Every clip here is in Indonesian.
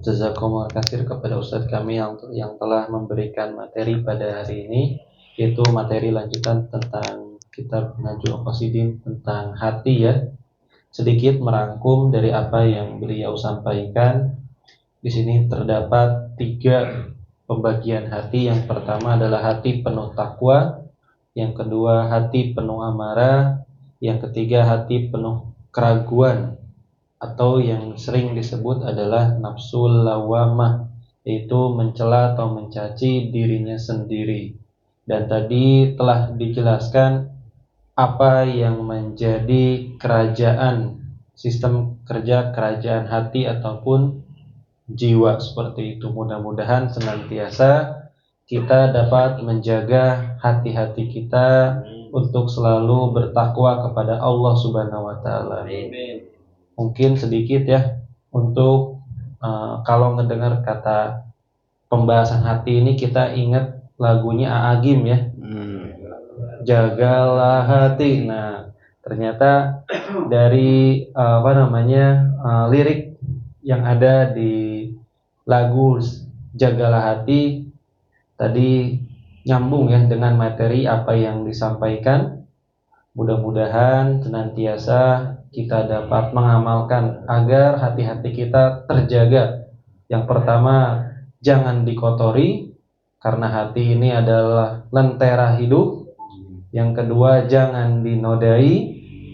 Jazakumullah katsir kepada Ustadz kami yang telah memberikan materi pada hari ini, yaitu materi lanjutan tentang kitab Najul Qasidin tentang hati ya. Sedikit merangkum dari apa yang beliau sampaikan. Di sini terdapat 3 pembagian hati. Yang pertama adalah hati penuh takwa, yang kedua hati penuh amarah, yang ketiga hati penuh keraguan atau yang sering disebut adalah nafsul lawamah, yaitu mencela atau mencaci dirinya sendiri. Dan tadi telah dijelaskan apa yang menjadi sistem kerja kerajaan hati ataupun jiwa seperti itu. Mudah-mudahan senantiasa kita dapat menjaga hati-hati kita untuk selalu bertakwa kepada Allah Subhanahu wa taala. Mungkin sedikit ya untuk kalau mendengar kata pembahasan hati ini kita ingat lagunya Aagim ya. Jagalah hati. Nah, ternyata dari lirik yang ada di lagu Jagalah Hati tadi nyambung ya dengan materi apa yang disampaikan. Mudah-mudahan senantiasa kita dapat mengamalkan agar hati-hati kita terjaga. Yang pertama, jangan dikotori karena hati ini adalah lentera hidup. Yang kedua, jangan dinodai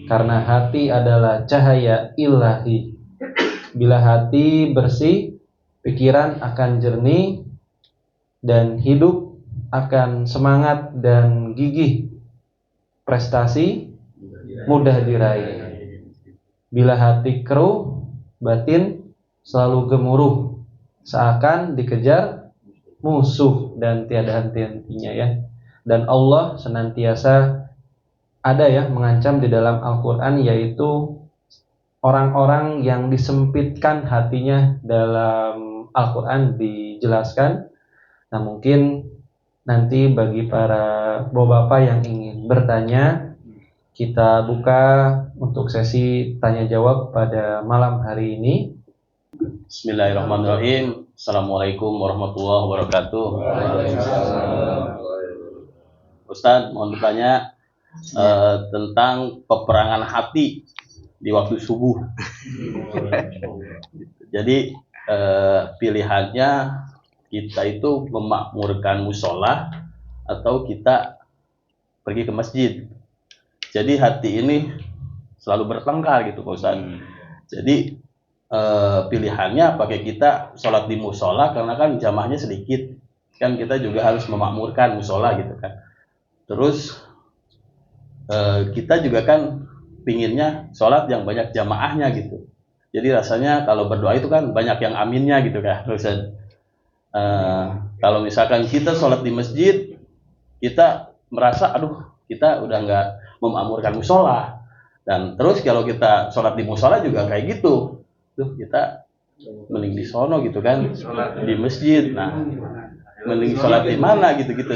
karena hati adalah cahaya ilahi. Bila hati bersih, pikiran akan jernih dan hidup akan semangat dan gigih. Prestasi mudah diraih. Bila hati keruh, batin selalu gemuruh, seakan dikejar musuh dan tiada henti-hentinya ya. Dan Allah senantiasa ada ya mengancam di dalam Al-Quran, yaitu orang-orang yang disempitkan hatinya. Dalam Al-Quran dijelaskan. Nah, mungkin nanti bagi para bapak-bapak yang ingin bertanya, kita buka untuk sesi tanya jawab pada malam hari ini. Bismillahirrahmanirrahim. Assalamualaikum warahmatullahi wabarakatuh. Ustadz, mohon bertanya tentang peperangan hati di waktu subuh. Jadi pilihannya kita itu memakmurkan musola atau kita pergi ke masjid. Jadi hati ini selalu bertengkar gitu Pak Ustadz. Jadi pilihannya pakai kita sholat di musola karena kan jamaahnya sedikit. Kan kita juga harus memakmurkan musola gitu kan. Terus kita juga kan pinginnya sholat yang banyak jamaahnya gitu. Jadi rasanya kalau berdoa itu kan banyak yang aminnya gitu kan. Kalau misalkan kita sholat di masjid, kita merasa kita udah nggak memakmurkan musola. Dan terus kalau kita sholat di musola juga kayak gitu. Kita mending di sono gitu kan, di masjid. Nah, mending sholat di mana gitu-gitu.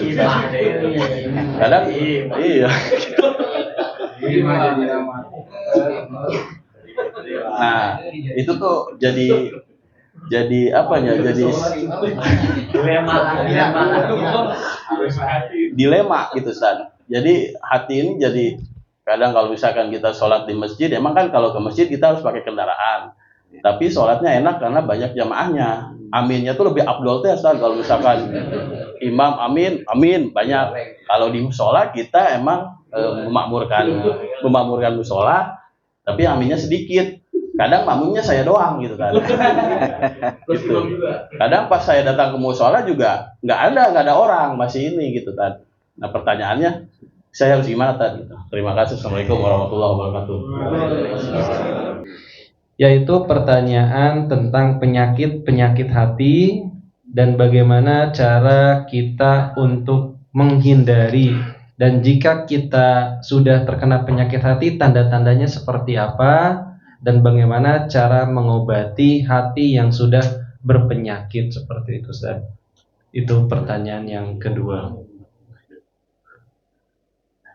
Kadang iya. Nah, itu tuh jadi apanya? Jadi dilema gitu Ustaz. Jadi hati ini jadi kadang kalau misalkan kita sholat di masjid, emang kan kalau ke masjid kita harus pakai kendaraan. Tapi sholatnya enak karena banyak jamaahnya. Aminnya tuh lebih afdol tuh ya Ustaz. Kalau misalkan imam amin banyak. Kalau di musola kita emang memakmurkan musola, tapi aminnya sedikit. Kadang makmumnya saya doang gitu kan. Gitu. Kadang pas saya datang ke musola juga nggak ada orang, masih ini gitu kan. Nah pertanyaannya, saya harus gimana tadi? Terima kasih. Assalamualaikum warahmatullahi wabarakatuh. Yaitu pertanyaan tentang penyakit hati dan bagaimana cara kita untuk menghindari, dan jika kita sudah terkena penyakit hati tanda-tandanya seperti apa, dan bagaimana cara mengobati hati yang sudah berpenyakit seperti itu Ustaz. Itu pertanyaan yang kedua.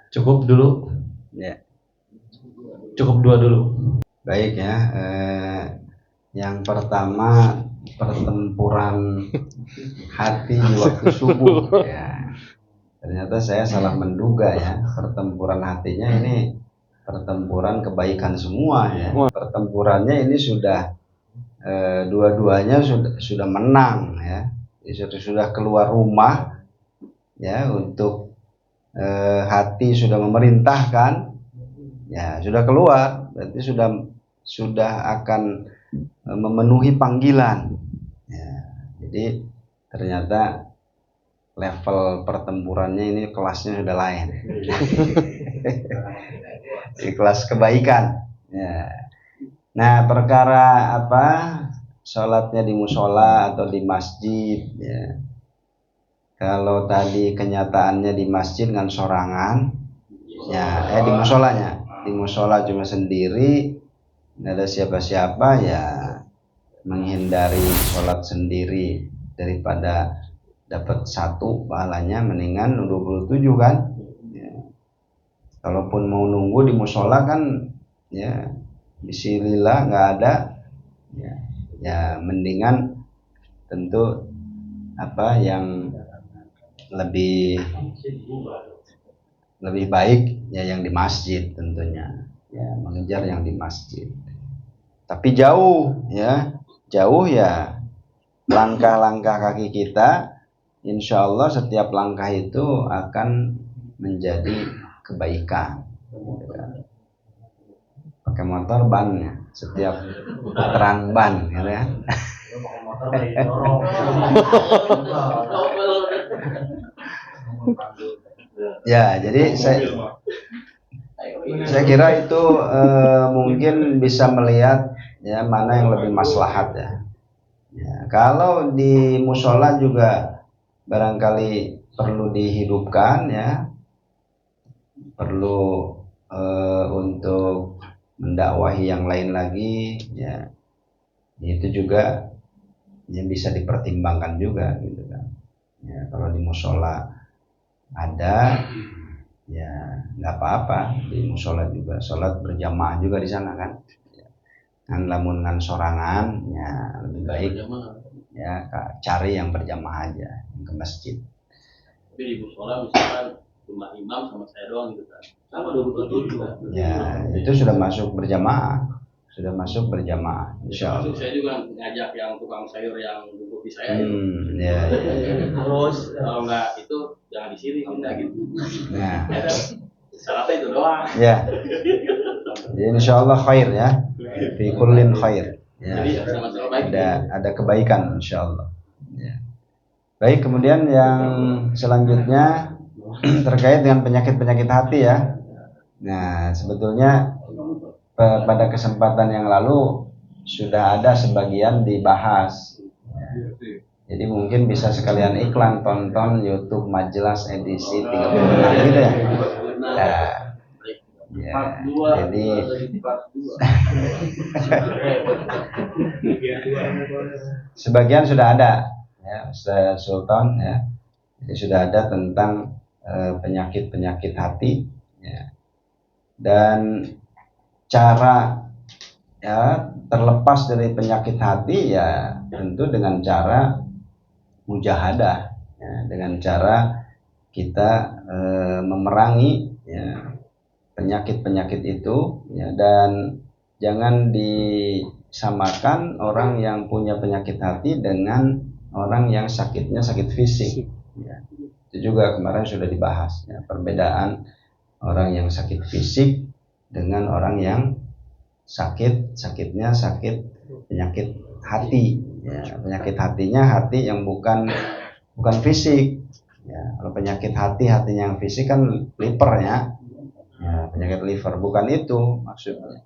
Cukup dulu? Ya. Cukup 2 dulu. Baik ya. Yang pertama pertempuran hati di waktu subuh. Ya, ternyata saya salah menduga ya, pertempuran hatinya ini pertempuran kebaikan semua ya. Pertempurannya ini sudah dua-duanya sudah menang ya. Sudah keluar rumah ya, untuk hati sudah memerintahkan ya, sudah keluar, berarti sudah akan memenuhi panggilan ya. Jadi ternyata level pertempurannya ini kelasnya sudah lain. Di kelas kebaikan ya. Nah, perkara apa, sholatnya di musola atau di masjid ya. Kalau tadi kenyataannya di masjid dengan sorangan ya, di musolanya, di musola cuma sendiri, nggak ada siapa-siapa ya, menghindari sholat sendiri daripada dapat 1 pahalanya, mendingan 27 kan ya. Kalaupun mau nunggu di musola kan ya, bismillah nggak ada ya, ya mendingan tentu apa yang lebih baik ya yang di masjid tentunya ya, mengejar yang di masjid. Tapi jauh ya, langkah-langkah kaki kita, insya Allah setiap langkah itu akan menjadi kebaikan. Pakai motor bannya, setiap putaran ban gitu ya. Ya, jadi saya kira itu mungkin bisa melihat ya mana yang lebih maslahat ya. Ya, kalau di musola juga barangkali perlu dihidupkan ya, perlu untuk mendakwahi yang lain lagi ya, itu juga yang bisa dipertimbangkan juga gitu kan ya. Kalau di musola ada ya nggak apa-apa, di musola juga sholat berjamaah juga di sana kan ya. Kan lamun ngan sorangan ya lebih baik ya cari yang berjamaah aja ke masjid. Tapi di musola misalkan cuma imam sama saya doang gitu kan, sama 27 kan ya, itu sudah masuk berjamaah, insya Allah. Saya juga ngajak yang tukang sayur yang duduk di saya ya. Terus kalau nggak itu jangan di sini pindah gitu. Nah, syaratnya itu doang ya. Jadi insya Allah khair ya, fi kullin khair ya. Jadi sama-sama baik. Ada kebaikan insya Allah ya. Baik, kemudian yang selanjutnya terkait dengan penyakit-penyakit hati ya. Nah, sebetulnya pada kesempatan yang lalu sudah ada sebagian dibahas. Jadi mungkin bisa sekalian iklan, tonton YouTube Majelas edisi 36 gitu ya. Ya, jadi sebagian sudah ada ya, Ustaz Sultan ya. Jadi sudah ada tentang penyakit-penyakit hati ya. Dan cara ya terlepas dari penyakit hati ya tentu dengan cara mujahadah ya, dengan cara kita memerangi ya penyakit-penyakit itu ya. Dan jangan disamakan orang yang punya penyakit hati dengan orang yang sakitnya sakit fisik ya. Itu juga kemarin sudah dibahas ya, perbedaan orang yang sakit fisik dengan orang yang sakitnya sakit penyakit hati ya. Penyakit hatinya hati yang bukan fisik ya. Kalau penyakit hatinya yang fisik kan liver ya, penyakit liver, bukan itu maksudnya.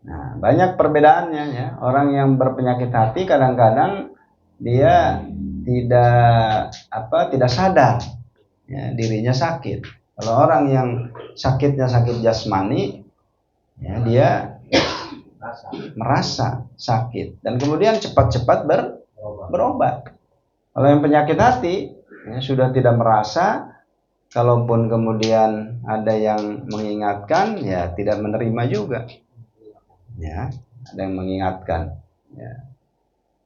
Nah, banyak perbedaannya ya. Orang yang berpenyakit hati kadang-kadang dia tidak sadar ya, dirinya sakit. Kalau orang yang sakitnya sakit jasmani ya, dia merasa sakit dan kemudian cepat-cepat berobat. Kalau yang penyakit hati ya, sudah tidak merasa, kalaupun kemudian ada yang mengingatkan ya tidak menerima juga ya, ada yang mengingatkan ya.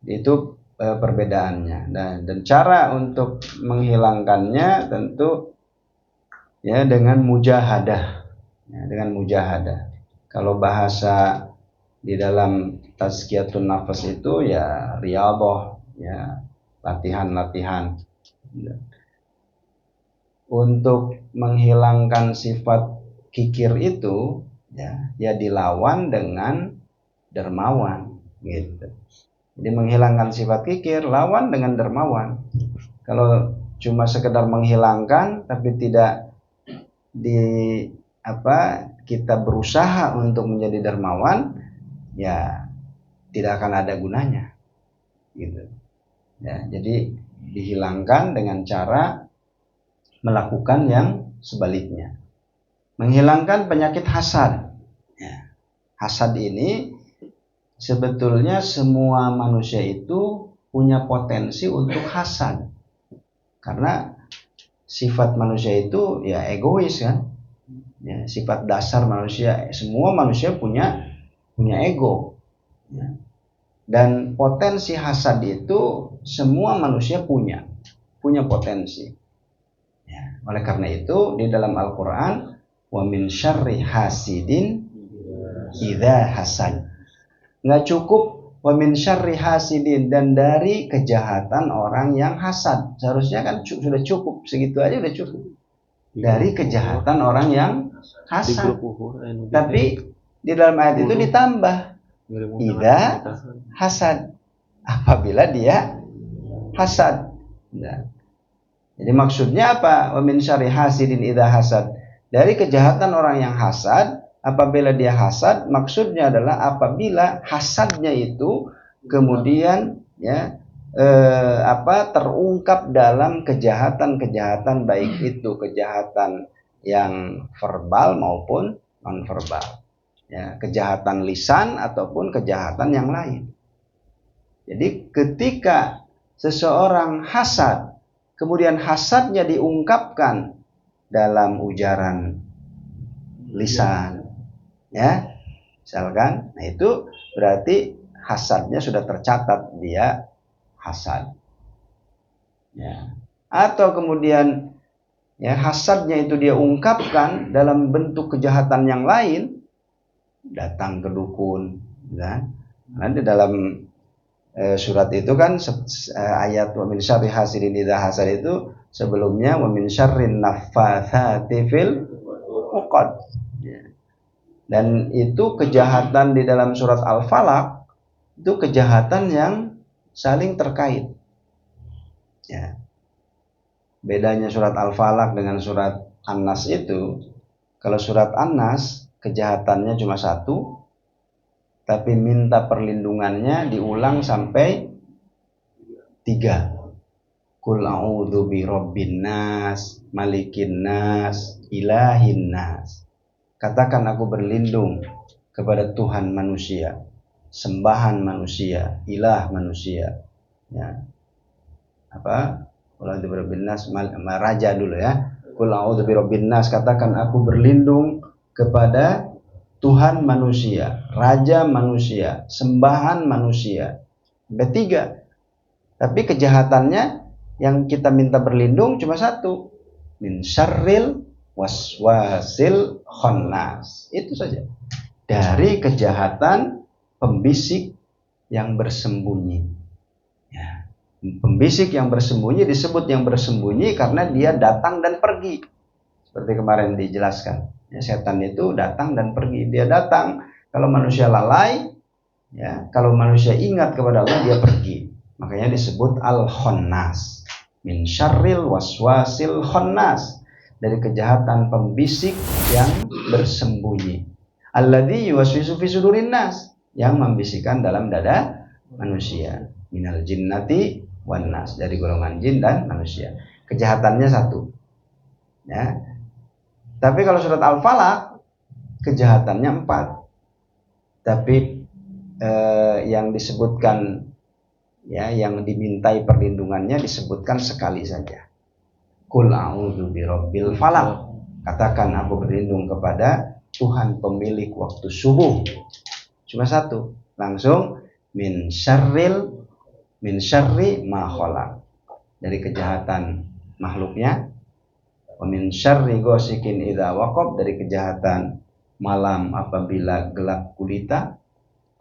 Itu perbedaannya. Dan cara untuk menghilangkannya tentu ya dengan mujahadah. Ya, dengan mujahadah. Kalau bahasa di dalam tazkiyatun nafas itu ya riyadhah, ya latihan-latihan. Untuk menghilangkan sifat kikir itu ya dilawan dengan dermawan gitu. Jadi menghilangkan sifat kikir lawan dengan dermawan. Kalau cuma sekedar menghilangkan tapi tidak kita berusaha untuk menjadi dermawan, ya tidak akan ada gunanya gitu ya. Jadi dihilangkan dengan cara melakukan yang sebaliknya. Menghilangkan penyakit hasad ya. Hasad ini sebetulnya semua manusia itu punya potensi untuk hasad, karena sifat manusia itu ya egois kan ya, sifat dasar manusia. Semua manusia punya ego ya. Dan potensi hasad itu semua manusia punya potensi ya. Oleh karena itu di dalam Al-Quran, wa min syarri hasidin idza hasad, nggak cukup wa min syarri hasidin, dan dari kejahatan orang yang hasad. Seharusnya kan sudah cukup, segitu aja udah cukup. Dari kejahatan orang yang hasad. Tapi di dalam ayat itu ditambah idza hasad, apabila dia hasad. Nah, jadi maksudnya apa? Wa min syarri hasidin idza hasad, dari kejahatan orang yang hasad apabila dia hasad. Maksudnya adalah apabila hasadnya itu kemudian ya terungkap dalam kejahatan-kejahatan, baik itu kejahatan yang verbal maupun non-verbal ya, kejahatan lisan ataupun kejahatan yang lain. Jadi ketika seseorang hasad, kemudian hasadnya diungkapkan dalam ujaran lisan ya misalkan, nah itu berarti hasadnya sudah tercatat, dia hasad ya. Atau kemudian ya hasadnya itu dia ungkapkan dalam bentuk kejahatan yang lain, datang ke dukun kan. Nanti dalam surat itu kan ayat wa min syarri hasidin idza hasad itu sebelumnya wa min syarrin naffatsati fil uqad ya. Dan itu kejahatan di dalam surat Al-Falaq itu kejahatan yang saling terkait ya. Bedanya surat Al-Falaq dengan surat An-Nas itu, kalau surat An-Nas kejahatannya cuma satu, tapi minta perlindungannya diulang sampai 3. Qul a'udzu bi rabbin nas, malikin nas, ilahin nas. Katakan aku berlindung kepada Tuhan manusia, sembahan manusia, ilah manusia ya. Qul a'udzu bi rabbin nas, raja dulu ya. Qul a'udzu bi rabbin nas, katakan aku berlindung kepada Tuhan manusia, raja manusia, sembahan manusia. Ketiga. Tapi kejahatannya yang kita minta berlindung cuma satu, min syarril waswasil khannas. Itu saja. Dari kejahatan pembisik yang bersembunyi ya. Pembisik yang bersembunyi disebut yang bersembunyi karena dia datang dan pergi, seperti kemarin dijelaskan ya, setan itu datang dan pergi. Dia datang kalau manusia lalai ya, kalau manusia ingat kepada Allah dia pergi. Makanya disebut al-khannas, min syarril waswasil khannas, dari kejahatan pembisik yang bersembunyi. Alladzi yuwaswisu fi sudurin nas, yang membisikkan dalam dada manusia. Minal jinnati wan nas, dari golongan jin dan manusia. Kejahatannya satu ya. Tapi kalau surat Al-Falaq kejahatannya 4. Tapi yang disebutkan ya, yang dimintai perlindungannya disebutkan sekali saja. Qul a'udzu birabbil falaq, katakan aku berlindung kepada Tuhan pemilik waktu subuh. Cuma satu, langsung min syarril min syarri ma khalaq, dari kejahatan makhluknya, wa min syarri ghasikin idza waqab, dari kejahatan malam apabila gelap gulita,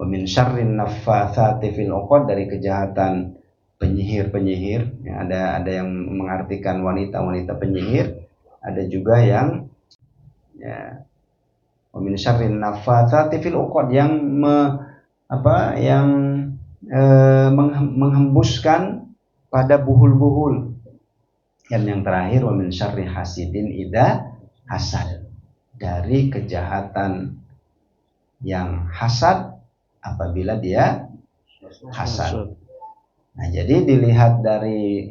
wa min syarrin naffatsati fil 'uqad, dari kejahatan penyihir-penyihir. Ya, ada yang mengartikan wanita-wanita penyihir, ada juga yang ya wa min syarrin naffatsati fil 'uqad, yang menghembuskan pada buhul-buhul. Dan yang terakhir wa min syarri hasidin idza hasad, dari kejahatan yang hasad apabila dia hasad. Nah, jadi dilihat dari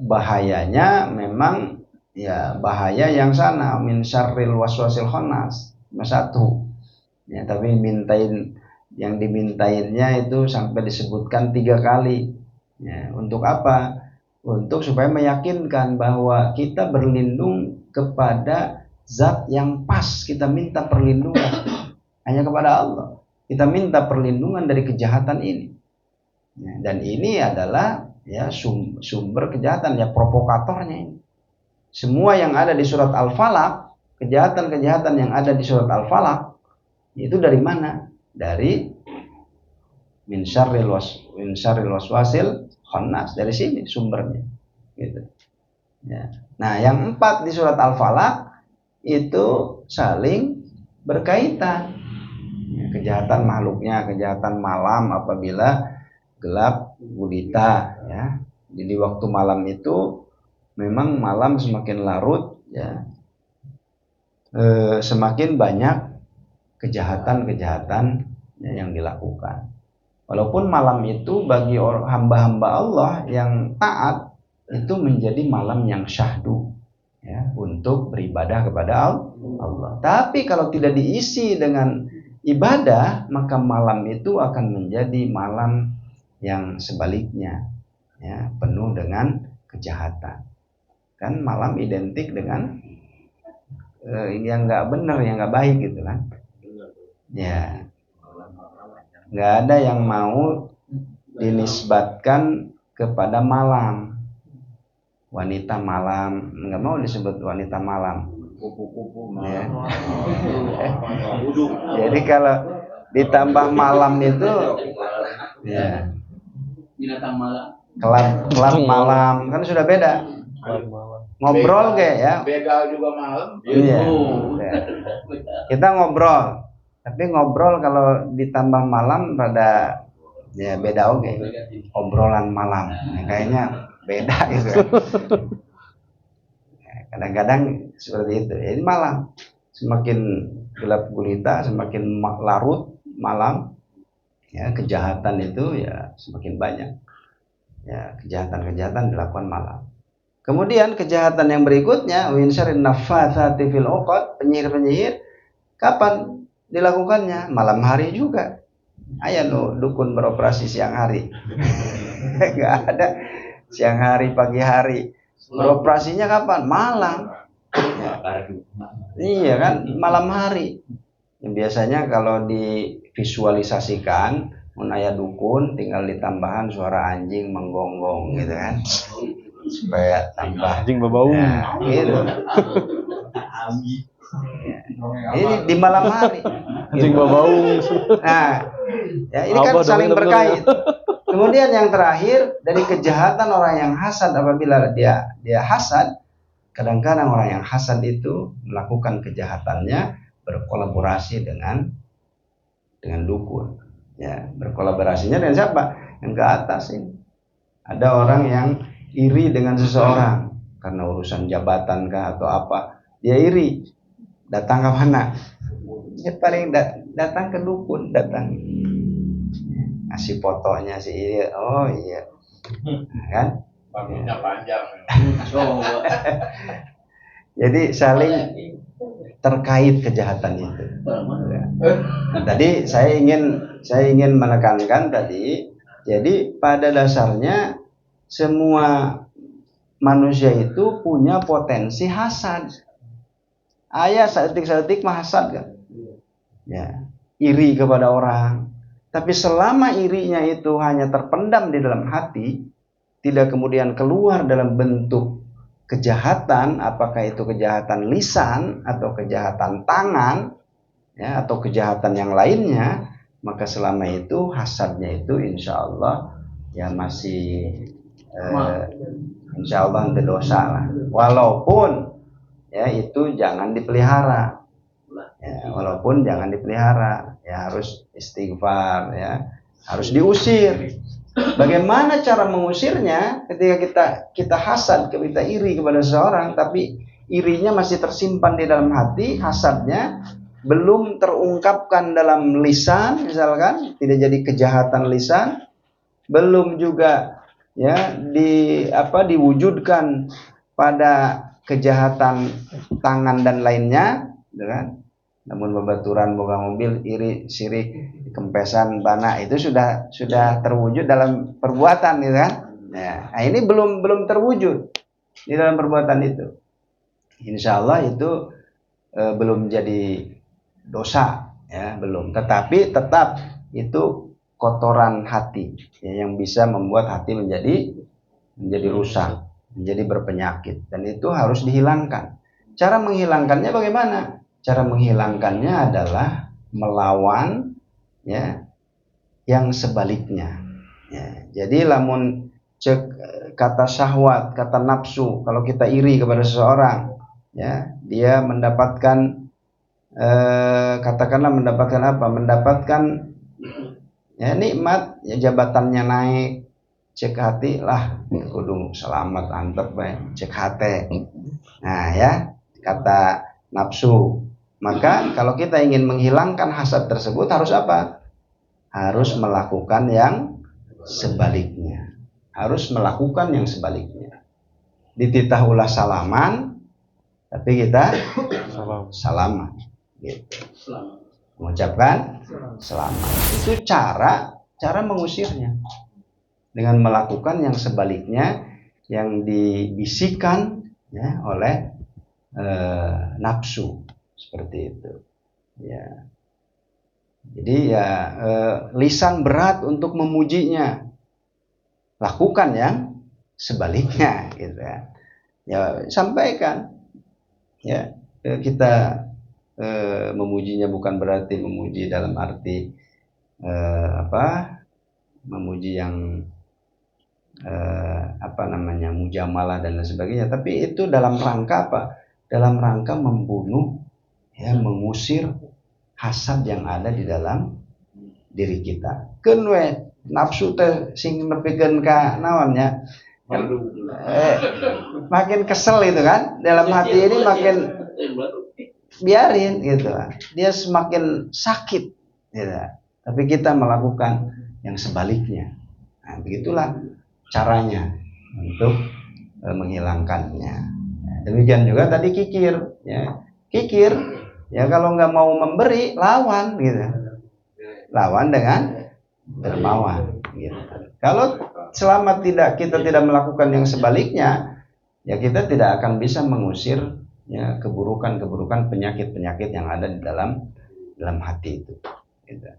bahayanya, memang ya bahaya yang sana, min syarril waswasil khannas, satu. Ya, tapi yang dimintainnya itu sampai disebutkan 3 kali. Ya, untuk apa? Untuk supaya meyakinkan bahwa kita berlindung kepada zat yang pas, kita minta perlindungan hanya kepada Allah. Kita minta perlindungan dari kejahatan ini. Ya, dan ini adalah ya sumber kejahatan, ya provokatornya ini. Semua yang ada di surat Al-Falaq, kejahatan-kejahatan yang ada di surat Al-Falaq itu dari mana? Dari min syarril waswasil khannas, dari sini sumbernya. Gitu. Ya. Nah, yang 4 di surat Al-Falaq itu saling berkaitan. Ya, kejahatan makhluknya, kejahatan malam apabila gelap gulita. Ya. Jadi waktu malam itu memang malam semakin larut, ya, semakin banyak kejahatan-kejahatan yang dilakukan. Walaupun malam itu bagi hamba-hamba Allah yang taat itu menjadi malam yang syahdu, ya, untuk beribadah kepada Allah. Tapi kalau tidak diisi dengan ibadah, maka malam itu akan menjadi malam yang sebaliknya, ya, penuh dengan kejahatan. Kan malam identik dengan yang nggak benar, yang nggak baik gitu kan. Ya, nggak ada yang mau dinisbatkan kepada malam. Wanita malam, nggak mau disebut wanita malam. Ya. Jadi kalau ditambah malam itu, ya, binatang malam, kelab malam, kan sudah beda. Ngobrol kayak ya. Begal juga malam. Iya. Kita ngobrol. Tapi ngobrol kalau ditambah malam rada ya beda oke. Obrolan malam. Ya, kayaknya beda gitu. Ya, kadang-kadang seperti itu. Jadi malam semakin gelap gulita, semakin larut malam, ya kejahatan itu ya semakin banyak. Ya, kejahatan-kejahatan dilakukan malam. Kemudian kejahatan yang berikutnya, wa min syarrin naffatsati fil 'uqad, penyihir-penyihir, kapan dilakukannya? Malam hari juga. Ayo lo dukun beroperasi siang hari. Enggak ada siang hari, pagi hari. Beroperasinya kapan? Malam. Ya. Iya kan, malam hari. Biasanya kalau divisualisasikan, mun aya dukun tinggal ditambahan suara anjing menggonggong gitu kan. Supaya tambah anjing berbau. Nah, gitu. Ya. Ini di malam hari. Anjing berbau. Nah, ya ini kan saling berkait. Kemudian yang terakhir, dari kejahatan orang yang hasad, apabila dia hasad, kadang-kadang orang yang hasad itu melakukan kejahatannya berkolaborasi dengan dukun. Ya, berkolaborasinya dengan siapa? Yang ke atas ini. Ada orang yang iri dengan seseorang karena urusan jabatan kah atau apa, dia iri, datang ke mana? Dia paling datang ke dukun, datang ngasih fotonya si iri, oh iya, kan? Rambutnya panjang. Jadi saling terkait kejahatan itu. Tadi saya ingin menekankan tadi, jadi pada dasarnya semua manusia itu punya potensi hasad. Ayah seetik-seetik mah hasad kan? Ya, iri kepada orang, Tapi selama irinya itu hanya terpendam di dalam hati, tidak kemudian keluar dalam bentuk kejahatan, apakah itu kejahatan lisan atau kejahatan tangan, ya, atau kejahatan yang lainnya, maka selama itu hasadnya itu insya Allah ya masih insya Allah nanti dosa lah. Walaupun ya itu jangan dipelihara, ya, walaupun jangan dipelihara, ya harus istighfar, ya harus diusir. Bagaimana cara mengusirnya? Ketika kita hasad, kita iri kepada seseorang, tapi irinya masih tersimpan di dalam hati, hasadnya belum terungkapkan dalam lisan, misalkan tidak jadi kejahatan lisan, belum juga ya diwujudkan pada kejahatan tangan dan lainnya, kan? Namun babaturan boga mobil, iri, sirik, kempesan, bana itu sudah terwujud dalam perbuatan, gitu kan? Nah, ini belum terwujud di dalam perbuatan itu. Insya Allah itu belum jadi dosa, ya belum. Tetapi tetap itu kotoran hati, ya, yang bisa membuat hati menjadi rusak, menjadi berpenyakit, dan itu harus dihilangkan. Cara menghilangkannya bagaimana? Cara menghilangkannya adalah melawan, ya, yang sebaliknya. Ya, jadi lamun cek kata syahwat, kata nafsu, kalau kita iri kepada seseorang, ya, dia mendapatkan katakanlah mendapatkan apa? Mendapatkan ya nikmat, ya jabatannya naik, cek hati lah kudu selamat antep bae, cek hati. Nah, ya, kata nafsu. Maka kalau kita ingin menghilangkan hasad tersebut harus apa? Harus melakukan yang sebaliknya. Harus melakukan yang sebaliknya. Dititah ulah salaman, tapi kita salaman. Gitu. Mengucapkan selamat. Itu cara mengusirnya. Dengan melakukan yang sebaliknya, yang dibisikkan, ya, oleh nafsu. Seperti itu, ya. Jadi ya lisan berat untuk memujinya, lakukan yang sebaliknya, gitu ya. Ya sampaikan, ya kita memujinya bukan berarti memuji dalam arti memuji yang mujamalah dan lain sebagainya, tapi itu dalam rangka apa? Dalam rangka membunuh, ya, mengusir hasad yang ada di dalam diri kita. Keun we nafsu teh sing nepikeun ka naon nya. Makin kesel itu kan, dalam hati ini makin biarin gitu. Dia semakin sakit, gitu. Tapi kita melakukan yang sebaliknya. Nah, begitulah caranya untuk menghilangkannya. Demikian juga tadi kikir, ya. Kikir, ya, kalau nggak mau memberi, lawan, gitu. Lawan dengan dermawan, gitu. Kalau selama kita tidak melakukan yang sebaliknya, ya kita tidak akan bisa mengusir, ya, keburukan-keburukan, penyakit-penyakit yang ada di dalam hati itu, gitu.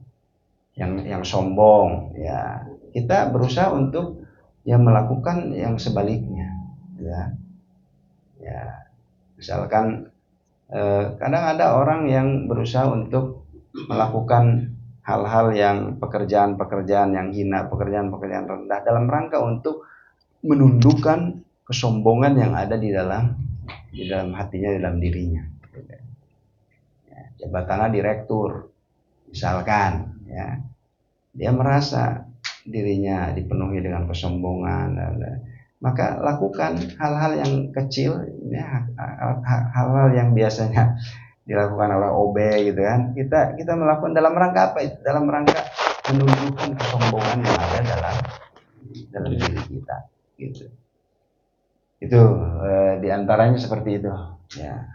Yang sombong, ya, kita berusaha untuk, ya, melakukan yang sebaliknya, ya. Ya, misalkan kadang ada orang yang berusaha untuk melakukan hal-hal yang pekerjaan-pekerjaan yang hina, pekerjaan-pekerjaan rendah dalam rangka untuk menundukkan kesombongan yang ada di dalam hatinya, di dalam dirinya. Ya, jabatannya direktur, misalkan, ya, dia merasa dirinya dipenuhi dengan kesombongan, maka lakukan hal-hal yang kecil, ya, hal-hal yang biasanya dilakukan oleh OB, gitu kan. Kita melakukan dalam rangka apa itu? Dalam rangka menunjukkan kesombongan yang ada dalam diri kita, gitu. Itu diantaranya seperti itu, ya.